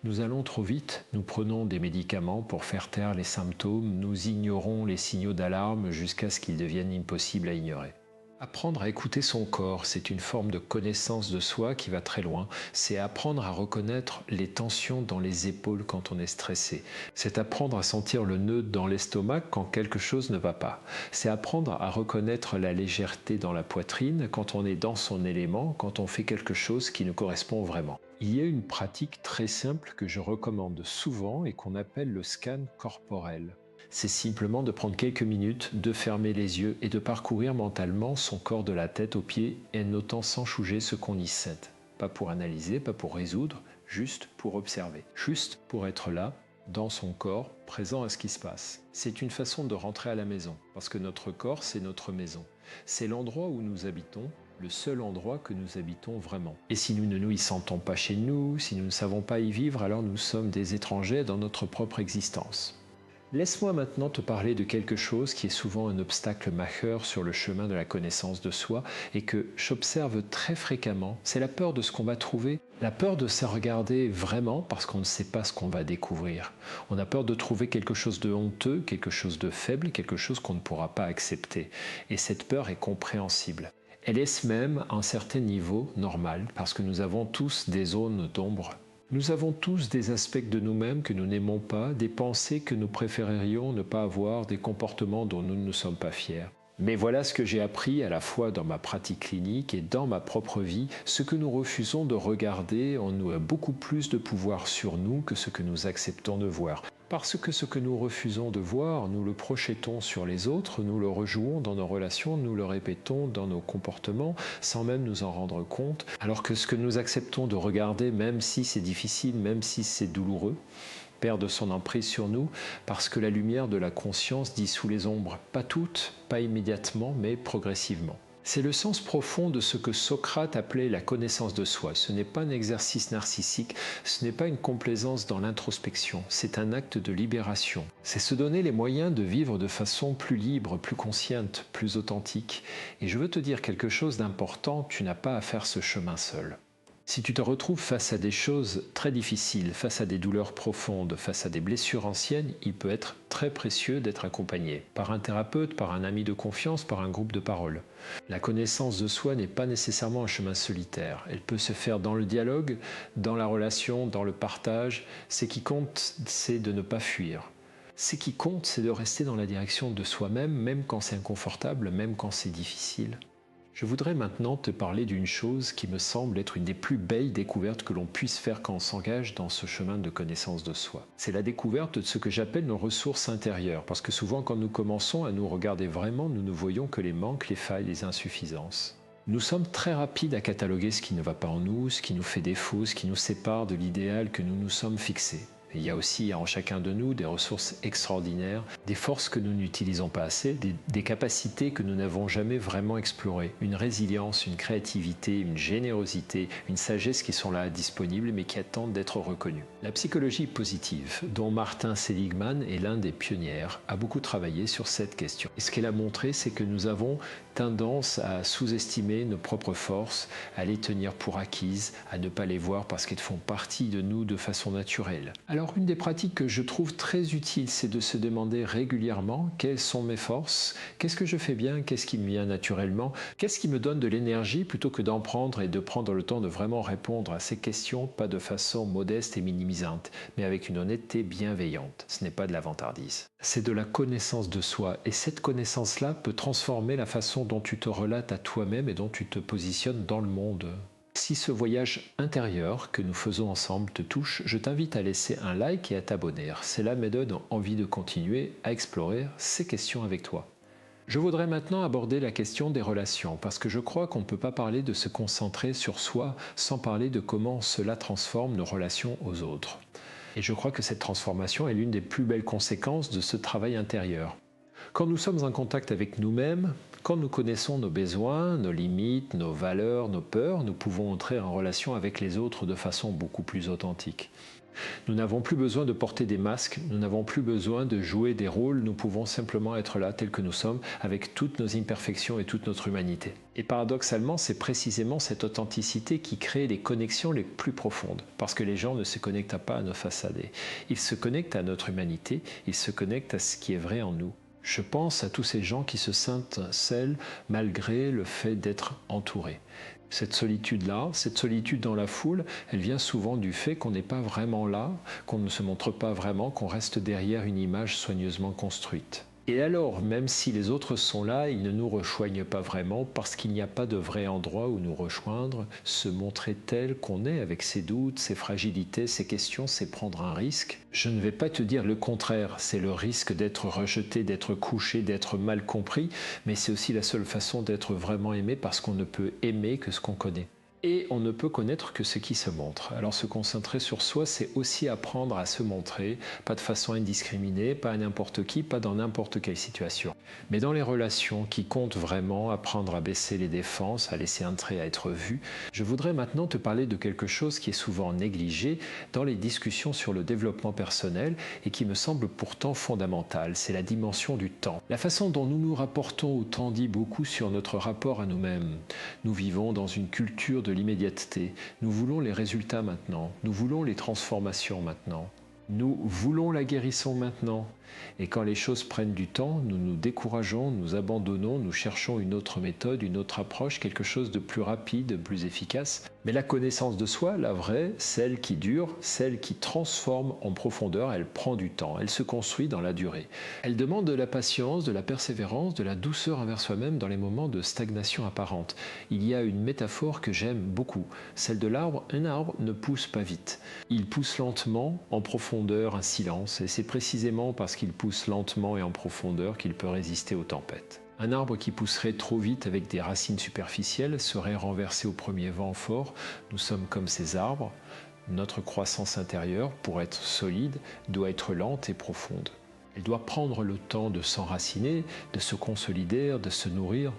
Nous allons trop vite, nous prenons des médicaments pour faire taire les symptômes, nous ignorons les signaux d'alarme jusqu'à ce qu'ils deviennent impossibles à ignorer. Apprendre à écouter son corps, c'est une forme de connaissance de soi qui va très loin. C'est apprendre à reconnaître les tensions dans les épaules quand on est stressé. C'est apprendre à sentir le nœud dans l'estomac quand quelque chose ne va pas. C'est apprendre à reconnaître la légèreté dans la poitrine quand on est dans son élément, quand on fait quelque chose qui nous correspond vraiment. Il y a une pratique très simple que je recommande souvent et qu'on appelle le scan corporel. C'est simplement de prendre quelques minutes, de fermer les yeux et de parcourir mentalement son corps de la tête aux pieds et notant sans chouger ce qu'on y sent. Pas pour analyser, pas pour résoudre, juste pour observer. Juste pour être là, dans son corps, présent à ce qui se passe. C'est une façon de rentrer à la maison, parce que notre corps, c'est notre maison. C'est l'endroit où nous habitons, le seul endroit que nous habitons vraiment. Et si nous ne nous y sentons pas chez nous, si nous ne savons pas y vivre, alors nous sommes des étrangers dans notre propre existence. Laisse-moi maintenant te parler de quelque chose qui est souvent un obstacle majeur sur le chemin de la connaissance de soi et que j'observe très fréquemment. C'est la peur de ce qu'on va trouver, la peur de se regarder vraiment parce qu'on ne sait pas ce qu'on va découvrir. On a peur de trouver quelque chose de honteux, quelque chose de faible, quelque chose qu'on ne pourra pas accepter. Et cette peur est compréhensible. Elle est même à un certain niveau normal parce que nous avons tous des zones d'ombre. Nous avons tous des aspects de nous-mêmes que nous n'aimons pas, des pensées que nous préférerions ne pas avoir, des comportements dont nous ne sommes pas fiers. Mais voilà ce que j'ai appris à la fois dans ma pratique clinique et dans ma propre vie. Ce que nous refusons de regarder en nous a beaucoup plus de pouvoir sur nous que ce que nous acceptons de voir. Parce que ce que nous refusons de voir, nous le projetons sur les autres, nous le rejouons dans nos relations, nous le répétons dans nos comportements sans même nous en rendre compte. Alors que ce que nous acceptons de regarder, même si c'est difficile, même si c'est douloureux, perdre son emprise sur nous parce que la lumière de la conscience dissout les ombres. Pas toutes, pas immédiatement, mais progressivement. C'est le sens profond de ce que Socrate appelait la connaissance de soi. Ce n'est pas un exercice narcissique, ce n'est pas une complaisance dans l'introspection, c'est un acte de libération. C'est se donner les moyens de vivre de façon plus libre, plus consciente, plus authentique. Et je veux te dire quelque chose d'important, tu n'as pas à faire ce chemin seul. Si tu te retrouves face à des choses très difficiles, face à des douleurs profondes, face à des blessures anciennes, il peut être très précieux d'être accompagné par un thérapeute, par un ami de confiance, par un groupe de parole. La connaissance de soi n'est pas nécessairement un chemin solitaire. Elle peut se faire dans le dialogue, dans la relation, dans le partage. Ce qui compte, c'est de ne pas fuir. Ce qui compte, c'est de rester dans la direction de soi-même, même quand c'est inconfortable, même quand c'est difficile. Je voudrais maintenant te parler d'une chose qui me semble être une des plus belles découvertes que l'on puisse faire quand on s'engage dans ce chemin de connaissance de soi. C'est la découverte de ce que j'appelle nos ressources intérieures, parce que souvent quand nous commençons à nous regarder vraiment, nous ne voyons que les manques, les failles, les insuffisances. Nous sommes très rapides à cataloguer ce qui ne va pas en nous, ce qui nous fait défaut, ce qui nous sépare de l'idéal que nous nous sommes fixés. Il y a aussi en chacun de nous des ressources extraordinaires, des forces que nous n'utilisons pas assez, des capacités que nous n'avons jamais vraiment explorées, une résilience, une créativité, une générosité, une sagesse qui sont là disponibles mais qui attendent d'être reconnues. La psychologie positive, dont Martin Seligman est l'un des pionnières, a beaucoup travaillé sur cette question. Et ce qu'elle a montré, c'est que nous avons tendance à sous-estimer nos propres forces, à les tenir pour acquises, à ne pas les voir parce qu'elles font partie de nous de façon naturelle. Alors une des pratiques que je trouve très utile, c'est de se demander régulièrement quelles sont mes forces, qu'est-ce que je fais bien, qu'est-ce qui me vient naturellement, qu'est-ce qui me donne de l'énergie plutôt que d'en prendre et de prendre le temps de vraiment répondre à ces questions, pas de façon modeste et minimisante, mais avec une honnêteté bienveillante. Ce n'est pas de la vantardise. C'est de la connaissance de soi et cette connaissance-là peut transformer la façon dont tu te relates à toi-même et dont tu te positionnes dans le monde. Si ce voyage intérieur que nous faisons ensemble te touche, je t'invite à laisser un like et à t'abonner. Cela me donne envie de continuer à explorer ces questions avec toi. Je voudrais maintenant aborder la question des relations, parce que je crois qu'on ne peut pas parler de se concentrer sur soi sans parler de comment cela transforme nos relations aux autres. Et je crois que cette transformation est l'une des plus belles conséquences de ce travail intérieur. Quand nous sommes en contact avec nous-mêmes, quand nous connaissons nos besoins, nos limites, nos valeurs, nos peurs, nous pouvons entrer en relation avec les autres de façon beaucoup plus authentique. Nous n'avons plus besoin de porter des masques, nous n'avons plus besoin de jouer des rôles, nous pouvons simplement être là tels que nous sommes, avec toutes nos imperfections et toute notre humanité. Et paradoxalement, c'est précisément cette authenticité qui crée les connexions les plus profondes, parce que les gens ne se connectent pas à nos façades. Ils se connectent à notre humanité, ils se connectent à ce qui est vrai en nous. Je pense à tous ces gens qui se sentent seuls malgré le fait d'être entourés. Cette solitude-là, cette solitude dans la foule, elle vient souvent du fait qu'on n'est pas vraiment là, qu'on ne se montre pas vraiment, qu'on reste derrière une image soigneusement construite. Et alors, même si les autres sont là, ils ne nous rejoignent pas vraiment parce qu'il n'y a pas de vrai endroit où nous rejoindre, se montrer tel qu'on est avec ses doutes, ses fragilités, ses questions, c'est prendre un risque. Je ne vais pas te dire le contraire, c'est le risque d'être rejeté, d'être couché, d'être mal compris, mais c'est aussi la seule façon d'être vraiment aimé parce qu'on ne peut aimer que ce qu'on connaît. Et on ne peut connaître que ce qui se montre. Alors se concentrer sur soi, c'est aussi apprendre à se montrer, pas de façon indiscriminée, pas à n'importe qui, pas dans n'importe quelle situation. Mais dans les relations qui comptent vraiment, apprendre à baisser les défenses, à laisser entrer, à être vu, je voudrais maintenant te parler de quelque chose qui est souvent négligé dans les discussions sur le développement personnel et qui me semble pourtant fondamental, c'est la dimension du temps. La façon dont nous nous rapportons au temps dit beaucoup sur notre rapport à nous-mêmes. Nous vivons dans une culture de l'immédiateté. Nous voulons les résultats maintenant. Nous voulons les transformations maintenant. Nous voulons la guérison maintenant. Et quand les choses prennent du temps, nous nous décourageons, nous abandonnons, nous cherchons une autre méthode, une autre approche, quelque chose de plus rapide, plus efficace. Mais la connaissance de soi, la vraie, celle qui dure, celle qui transforme en profondeur, elle prend du temps, elle se construit dans la durée. Elle demande de la patience, de la persévérance, de la douceur envers soi-même dans les moments de stagnation apparente. Il y a une métaphore que j'aime beaucoup, celle de l'arbre. Un arbre ne pousse pas vite. Il pousse lentement, en profondeur, un silence, et c'est précisément parce qu'il pousse lentement et en profondeur qu'il peut résister aux tempêtes. Un arbre qui pousserait trop vite avec des racines superficielles serait renversé au premier vent fort. Nous sommes comme ces arbres. Notre croissance intérieure, pour être solide, doit être lente et profonde. Elle doit prendre le temps de s'enraciner, de se consolider, de se nourrir.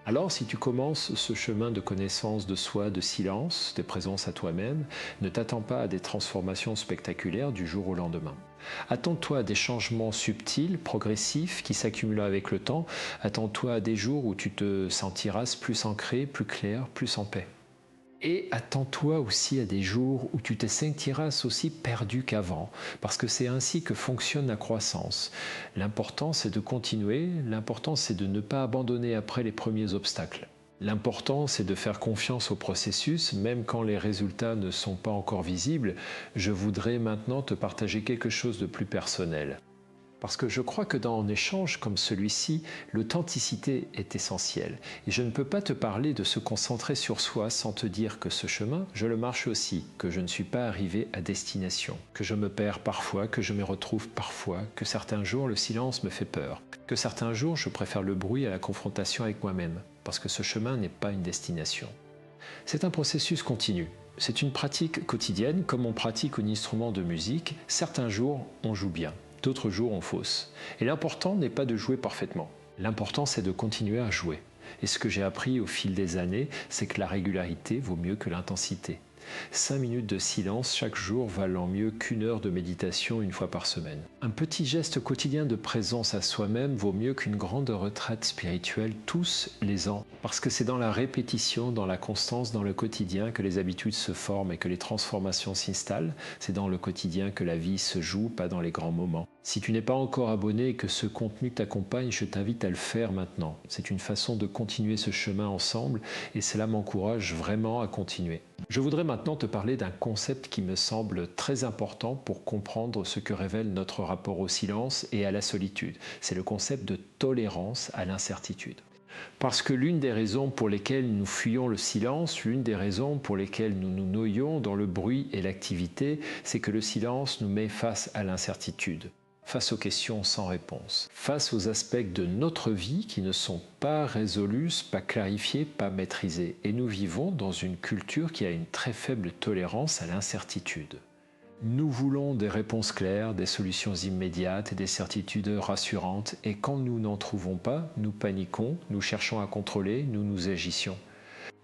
Alors, si tu commences ce chemin de connaissance de soi, de silence, de présence à toi-même, ne t'attends pas à des transformations spectaculaires du jour au lendemain. Attends-toi à des changements subtils, progressifs, qui s'accumulent avec le temps. Attends-toi à des jours où tu te sentiras plus ancré, plus clair, plus en paix. Et attends-toi aussi à des jours où tu te sentiras aussi perdu qu'avant, parce que c'est ainsi que fonctionne la croissance. L'important, c'est de continuer, l'important, c'est de ne pas abandonner après les premiers obstacles. L'important, c'est de faire confiance au processus, même quand les résultats ne sont pas encore visibles. Je voudrais maintenant te partager quelque chose de plus personnel. Parce que je crois que dans un échange comme celui-ci, l'authenticité est essentielle. Et je ne peux pas te parler de se concentrer sur soi sans te dire que ce chemin, je le marche aussi, que je ne suis pas arrivé à destination, que je me perds parfois, que je me retrouve parfois, que certains jours le silence me fait peur, que certains jours je préfère le bruit à la confrontation avec moi-même, parce que ce chemin n'est pas une destination. C'est un processus continu. C'est une pratique quotidienne, comme on pratique un instrument de musique. Certains jours, on joue bien. D'autres jours, on fausse. Et l'important n'est pas de jouer parfaitement. L'important, c'est de continuer à jouer. Et ce que j'ai appris au fil des années, c'est que la régularité vaut mieux que l'intensité. 5 minutes de silence chaque jour valant mieux qu'une heure de méditation une fois par semaine. Un petit geste quotidien de présence à soi-même vaut mieux qu'une grande retraite spirituelle tous les ans. Parce que c'est dans la répétition, dans la constance, dans le quotidien que les habitudes se forment et que les transformations s'installent. C'est dans le quotidien que la vie se joue, pas dans les grands moments. Si tu n'es pas encore abonné et que ce contenu t'accompagne, je t'invite à le faire maintenant. C'est une façon de continuer ce chemin ensemble et cela m'encourage vraiment à continuer. Je voudrais maintenant te parler d'un concept qui me semble très important pour comprendre ce que révèle notre rapport au silence et à la solitude. C'est le concept de tolérance à l'incertitude. Parce que l'une des raisons pour lesquelles nous fuyons le silence, l'une des raisons pour lesquelles nous nous noyons dans le bruit et l'activité, c'est que le silence nous met face à l'incertitude. Face aux questions sans réponse, face aux aspects de notre vie qui ne sont pas résolus, pas clarifiés, pas maîtrisés. Et nous vivons dans une culture qui a une très faible tolérance à l'incertitude. Nous voulons des réponses claires, des solutions immédiates et des certitudes rassurantes. Et quand nous n'en trouvons pas, nous paniquons, nous cherchons à contrôler, nous nous agissions.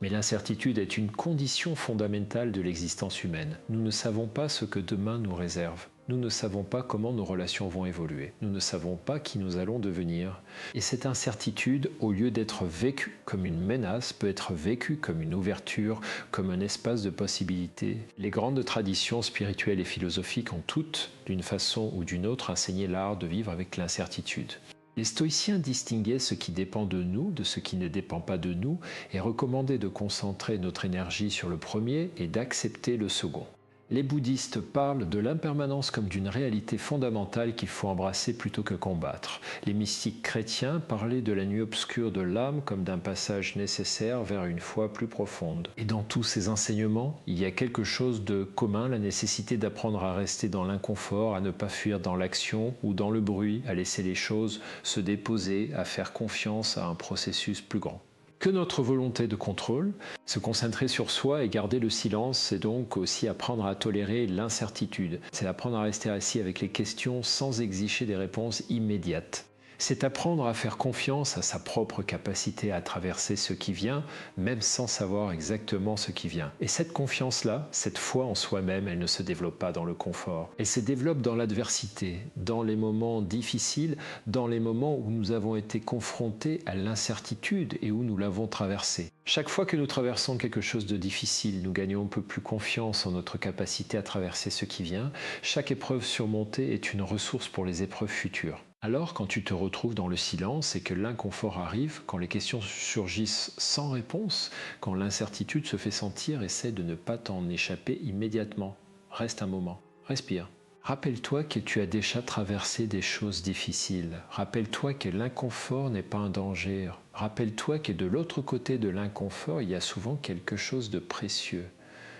Mais l'incertitude est une condition fondamentale de l'existence humaine. Nous ne savons pas ce que demain nous réserve. Nous ne savons pas comment nos relations vont évoluer. Nous ne savons pas qui nous allons devenir. Et cette incertitude, au lieu d'être vécue comme une menace, peut être vécue comme une ouverture, comme un espace de possibilités. Les grandes traditions spirituelles et philosophiques ont toutes, d'une façon ou d'une autre, enseigné l'art de vivre avec l'incertitude. Les stoïciens distinguaient ce qui dépend de nous de ce qui ne dépend pas de nous et recommandaient de concentrer notre énergie sur le premier et d'accepter le second. Les bouddhistes parlent de l'impermanence comme d'une réalité fondamentale qu'il faut embrasser plutôt que combattre. Les mystiques chrétiens parlaient de la nuit obscure de l'âme comme d'un passage nécessaire vers une foi plus profonde. Et dans tous ces enseignements, il y a quelque chose de commun, la nécessité d'apprendre à rester dans l'inconfort, à ne pas fuir dans l'action ou dans le bruit, à laisser les choses se déposer, à faire confiance à un processus plus grand. Que notre volonté de contrôle, se concentrer sur soi et garder le silence, c'est donc aussi apprendre à tolérer l'incertitude. C'est apprendre à rester assis avec les questions sans exiger des réponses immédiates. C'est apprendre à faire confiance à sa propre capacité à traverser ce qui vient, même sans savoir exactement ce qui vient. Et cette confiance-là, cette foi en soi-même, elle ne se développe pas dans le confort. Elle se développe dans l'adversité, dans les moments difficiles, dans les moments où nous avons été confrontés à l'incertitude et où nous l'avons traversée. Chaque fois que nous traversons quelque chose de difficile, nous gagnons un peu plus confiance en notre capacité à traverser ce qui vient. Chaque épreuve surmontée est une ressource pour les épreuves futures. Alors, quand tu te retrouves dans le silence et que l'inconfort arrive, quand les questions surgissent sans réponse, quand l'incertitude se fait sentir, essaie de ne pas t'en échapper immédiatement. Reste un moment, respire. Rappelle-toi que tu as déjà traversé des choses difficiles. Rappelle-toi que l'inconfort n'est pas un danger. Rappelle-toi que de l'autre côté de l'inconfort, il y a souvent quelque chose de précieux.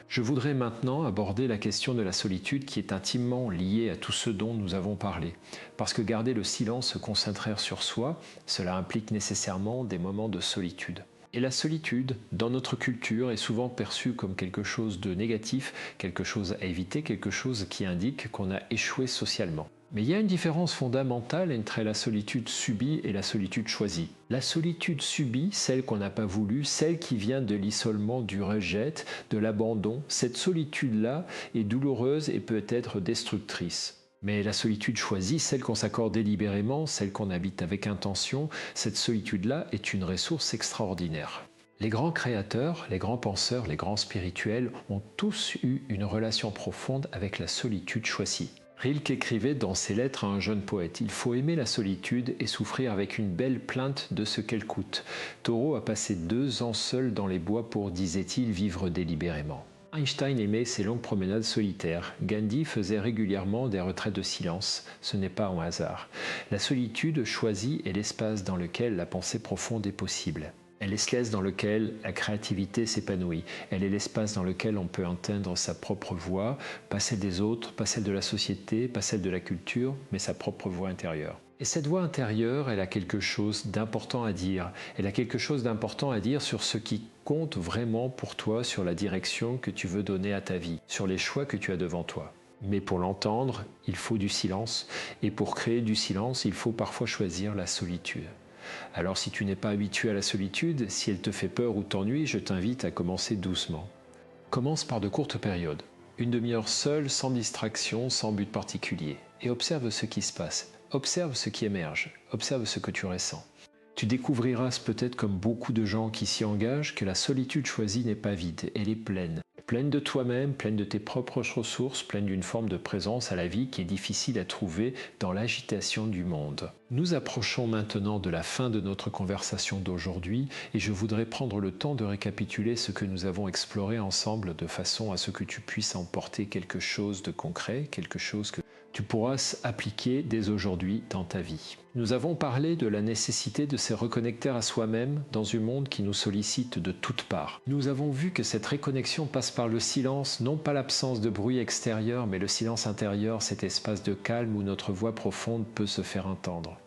Je voudrais maintenant aborder la question de la solitude qui est intimement liée à tout ce dont nous avons parlé. Parce que garder le silence, se concentrer sur soi, cela implique nécessairement des moments de solitude. Et la solitude, dans notre culture, est souvent perçue comme quelque chose de négatif, quelque chose à éviter, quelque chose qui indique qu'on a échoué socialement. Mais il y a une différence fondamentale entre la solitude subie et la solitude choisie. La solitude subie, celle qu'on n'a pas voulu, celle qui vient de l'isolement, du rejet, de l'abandon, cette solitude-là est douloureuse et peut être destructrice. Mais la solitude choisie, celle qu'on s'accorde délibérément, celle qu'on habite avec intention, cette solitude-là est une ressource extraordinaire. Les grands créateurs, les grands penseurs, les grands spirituels ont tous eu une relation profonde avec la solitude choisie. Rilke écrivait dans ses lettres à un jeune poète « Il faut aimer la solitude et souffrir avec une belle plainte de ce qu'elle coûte. Thoreau a passé 2 ans seul dans les bois pour, disait-il, vivre délibérément. » Einstein aimait ses longues promenades solitaires. Gandhi faisait régulièrement des retraites de silence. Ce n'est pas un hasard. La solitude choisie est l'espace dans lequel la pensée profonde est possible. Elle est l'espace dans lequel la créativité s'épanouit. Elle est l'espace dans lequel on peut entendre sa propre voix, pas celle des autres, pas celle de la société, pas celle de la culture, mais sa propre voix intérieure. Et cette voix intérieure, elle a quelque chose d'important à dire. Elle a quelque chose d'important à dire sur ce qui compte vraiment pour toi, sur la direction que tu veux donner à ta vie, sur les choix que tu as devant toi. Mais pour l'entendre, il faut du silence. Et pour créer du silence, il faut parfois choisir la solitude. Alors si tu n'es pas habitué à la solitude, si elle te fait peur ou t'ennuie, je t'invite à commencer doucement. Commence par de courtes périodes. 1 demi-heure seule, sans distraction, sans but particulier. Et observe ce qui se passe. Observe ce qui émerge. Observe ce que tu ressens. Tu découvriras peut-être comme beaucoup de gens qui s'y engagent que la solitude choisie n'est pas vide, elle est pleine. Pleine de toi-même, pleine de tes propres ressources, pleine d'une forme de présence à la vie qui est difficile à trouver dans l'agitation du monde. Nous approchons maintenant de la fin de notre conversation d'aujourd'hui et je voudrais prendre le temps de récapituler ce que nous avons exploré ensemble de façon à ce que tu puisses emporter quelque chose de concret, quelque chose que tu pourras appliquer dès aujourd'hui dans ta vie. Nous avons parlé de la nécessité de se reconnecter à soi-même dans un monde qui nous sollicite de toutes parts. Nous avons vu que cette réconnexion passe par le silence, non pas l'absence de bruit extérieur, mais le silence intérieur, cet espace de calme où notre voix profonde peut se faire entendre.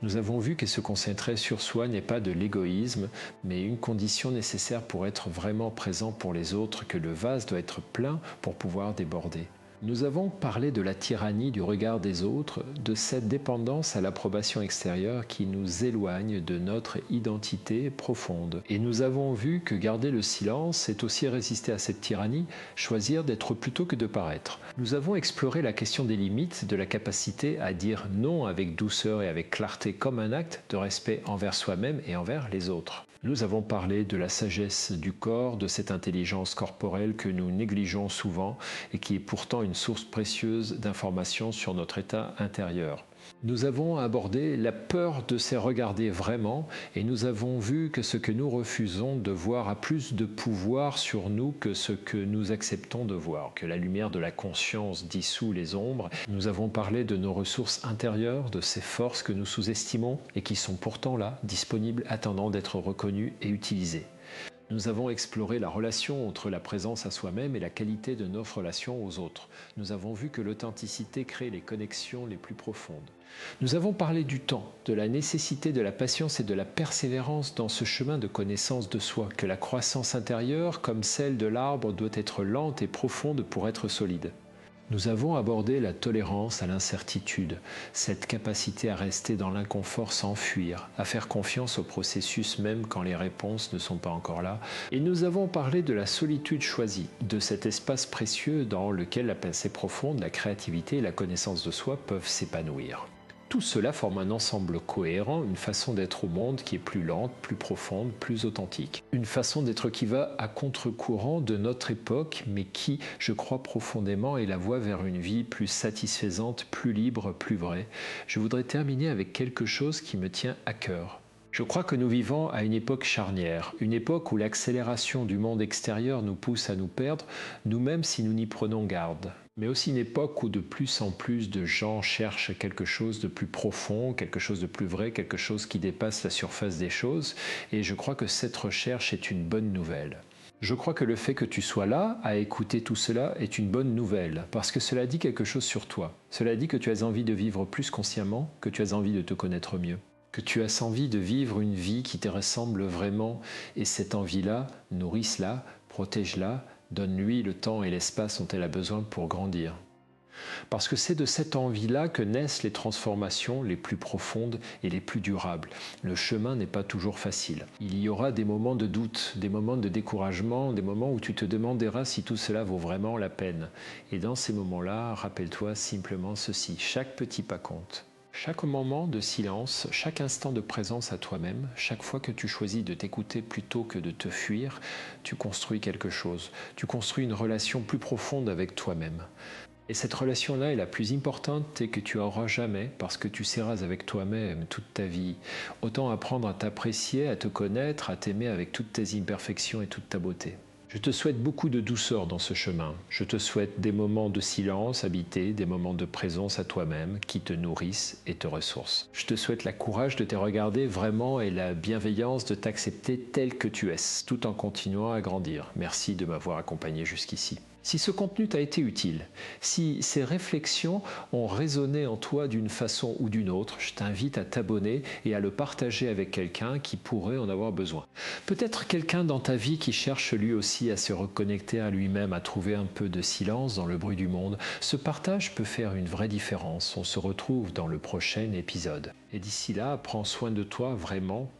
Nous avons vu que se concentrer sur soi n'est pas de l'égoïsme, mais une condition nécessaire pour être vraiment présent pour les autres, que le vase doit être plein pour pouvoir déborder. Nous avons parlé de la tyrannie du regard des autres, de cette dépendance à l'approbation extérieure qui nous éloigne de notre identité profonde. Et nous avons vu que garder le silence, c'est aussi résister à cette tyrannie, choisir d'être plutôt que de paraître. Nous avons exploré la question des limites, de la capacité à dire non avec douceur et avec clarté comme un acte de respect envers soi-même et envers les autres. Nous avons parlé de la sagesse du corps, de cette intelligence corporelle que nous négligeons souvent et qui est pourtant une source précieuse d'informations sur notre état intérieur. Nous avons abordé la peur de se regarder vraiment et nous avons vu que ce que nous refusons de voir a plus de pouvoir sur nous que ce que nous acceptons de voir, que la lumière de la conscience dissout les ombres. Nous avons parlé de nos ressources intérieures, de ces forces que nous sous-estimons et qui sont pourtant là, disponibles, attendant d'être reconnues et utilisées. Nous avons exploré la relation entre la présence à soi-même et la qualité de nos relations aux autres. Nous avons vu que l'authenticité crée les connexions les plus profondes. Nous avons parlé du temps, de la nécessité de la patience et de la persévérance dans ce chemin de connaissance de soi, que la croissance intérieure, comme celle de l'arbre, doit être lente et profonde pour être solide. Nous avons abordé la tolérance à l'incertitude, cette capacité à rester dans l'inconfort sans fuir, à faire confiance au processus même quand les réponses ne sont pas encore là. Et nous avons parlé de la solitude choisie, de cet espace précieux dans lequel la pensée profonde, la créativité et la connaissance de soi peuvent s'épanouir. Tout cela forme un ensemble cohérent, une façon d'être au monde qui est plus lente, plus profonde, plus authentique. Une façon d'être qui va à contre-courant de notre époque, mais qui, je crois profondément, est la voie vers une vie plus satisfaisante, plus libre, plus vraie. Je voudrais terminer avec quelque chose qui me tient à cœur. Je crois que nous vivons à une époque charnière, une époque où l'accélération du monde extérieur nous pousse à nous perdre, nous-mêmes si nous n'y prenons garde. Mais aussi une époque où de plus en plus de gens cherchent quelque chose de plus profond, quelque chose de plus vrai, quelque chose qui dépasse la surface des choses, et je crois que cette recherche est une bonne nouvelle. Je crois que le fait que tu sois là, à écouter tout cela, est une bonne nouvelle, parce que cela dit quelque chose sur toi. Cela dit que tu as envie de vivre plus consciemment, que tu as envie de te connaître mieux, que tu as envie de vivre une vie qui te ressemble vraiment, et cette envie-là, nourrisse-la, protège-la, donne-lui le temps et l'espace dont elle a besoin pour grandir. Parce que c'est de cette envie-là que naissent les transformations les plus profondes et les plus durables. Le chemin n'est pas toujours facile. Il y aura des moments de doute, des moments de découragement, des moments où tu te demanderas si tout cela vaut vraiment la peine. Et dans ces moments-là, rappelle-toi simplement ceci, chaque petit pas compte. Chaque moment de silence, chaque instant de présence à toi-même, chaque fois que tu choisis de t'écouter plutôt que de te fuir, tu construis quelque chose. Tu construis une relation plus profonde avec toi-même. Et cette relation-là est la plus importante et que tu auras jamais parce que tu seras avec toi-même toute ta vie. Autant apprendre à t'apprécier, à te connaître, à t'aimer avec toutes tes imperfections et toute ta beauté. Je te souhaite beaucoup de douceur dans ce chemin. Je te souhaite des moments de silence habités, des moments de présence à toi-même qui te nourrissent et te ressourcent. Je te souhaite le courage de te regarder vraiment et la bienveillance de t'accepter tel que tu es, tout en continuant à grandir. Merci de m'avoir accompagné jusqu'ici. Si ce contenu t'a été utile, si ces réflexions ont résonné en toi d'une façon ou d'une autre, je t'invite à t'abonner et à le partager avec quelqu'un qui pourrait en avoir besoin. Peut-être quelqu'un dans ta vie qui cherche lui aussi à se reconnecter à lui-même, à trouver un peu de silence dans le bruit du monde. Ce partage peut faire une vraie différence. On se retrouve dans le prochain épisode. Et d'ici là, prends soin de toi vraiment.